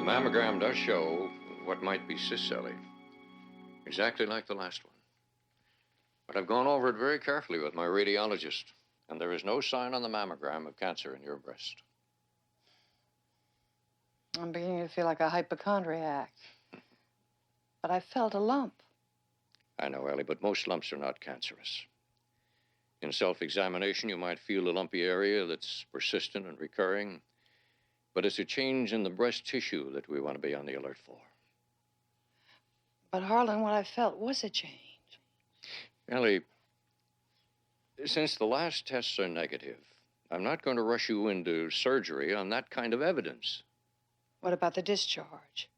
The mammogram does show what might be cysts, Ellie. Exactly like the last one. But I've gone over it very carefully with my radiologist, and there is no sign on the mammogram of cancer in your breast. I'm beginning to feel like a hypochondriac. But I felt a lump. I know, Ellie, but most lumps are not cancerous. In self-examination, you might feel a lumpy area that's persistent and recurring, but it's a change in the breast tissue that we want to be on the alert for. But, Harlan, what I felt was a change. Ellie, since the last tests are negative, I'm not going to rush you into surgery on that kind of evidence. What about the discharge?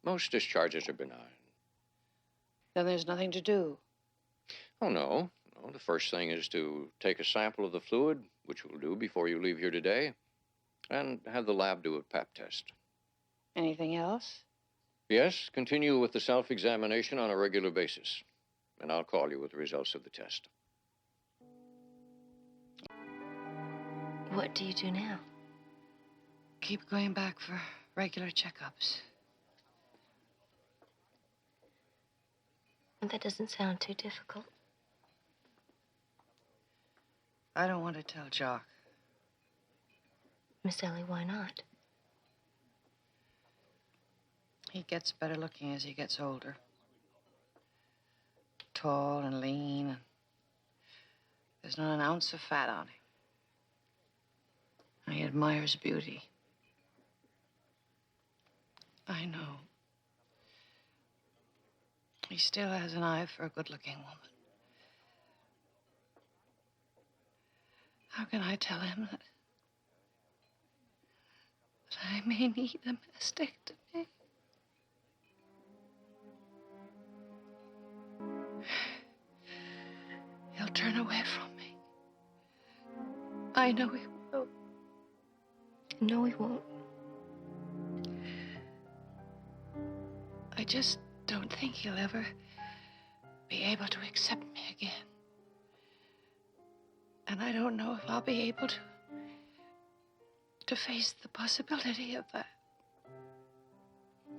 Most discharges are benign. Then there's nothing to do. Oh, no. No, the first thing is to take a sample of the fluid, which we'll do before you leave here today, and have the lab do a pap test. Anything else? Yes, continue with the self-examination on a regular basis, and I'll call you with the results of the test. What do you do now? Keep going back for regular checkups. That doesn't sound too difficult. I don't want to tell Jock. Miss Ellie, why not? He gets better looking as he gets older. Tall and lean, and there's not an ounce of fat on him. He admires beauty. I know. He still has an eye for a good-looking woman. How can I tell him that I may need a mastectomy? He'll turn away from me. I know he will. No, he won't. I just don't think he'll ever be able to accept me again. And I don't know if I'll be able to face the possibility of that.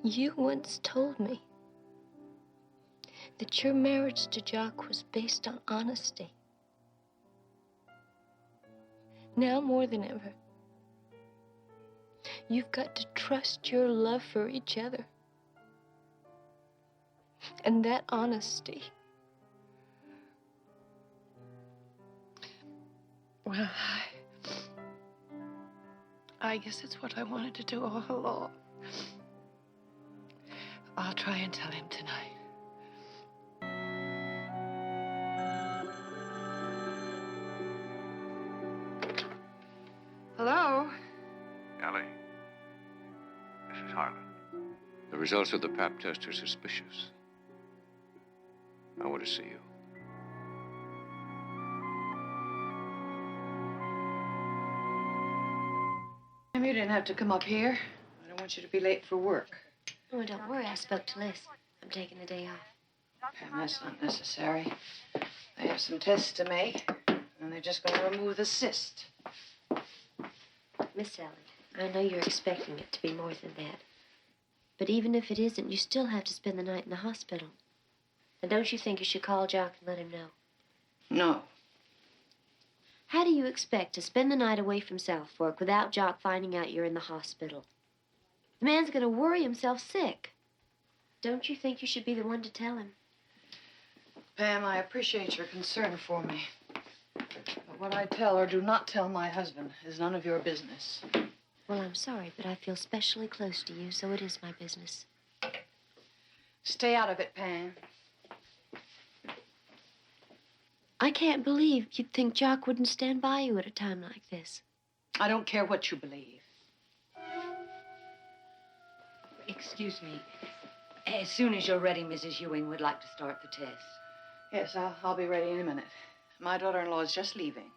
You once told me that your marriage to Jock was based on honesty. Now more than ever, you've got to trust your love for each other. And that honesty. Well, I guess it's what I wanted to do all along. I'll try and tell him tonight. Hello? Ellie, this is Harlan. The results of the pap test are suspicious. I want to see you. You didn't have to come up here. I don't want you to be late for work. Oh, don't worry. I spoke to Liz. I'm taking the day off. And that's not necessary. They have some tests to make, and they're just going to remove the cyst. Miss Ellie, I know you're expecting it to be more than that. But even if it isn't, you still have to spend the night in the hospital. And don't you think you should call Jock and let him know? No. How do you expect to spend the night away from South Fork without Jock finding out you're in the hospital? The man's going to worry himself sick. Don't you think you should be the one to tell him? Pam, I appreciate your concern for me. But what I tell or do not tell my husband is none of your business. Well, I'm sorry, but I feel specially close to you, so it is my business. Stay out of it, Pam. I can't believe you'd think Jock wouldn't stand by you at a time like this. I don't care what you believe. Excuse me. As soon as you're ready, Mrs. Ewing would like to start the test. Yes, I'll be ready in a minute. My daughter-in-law is just leaving.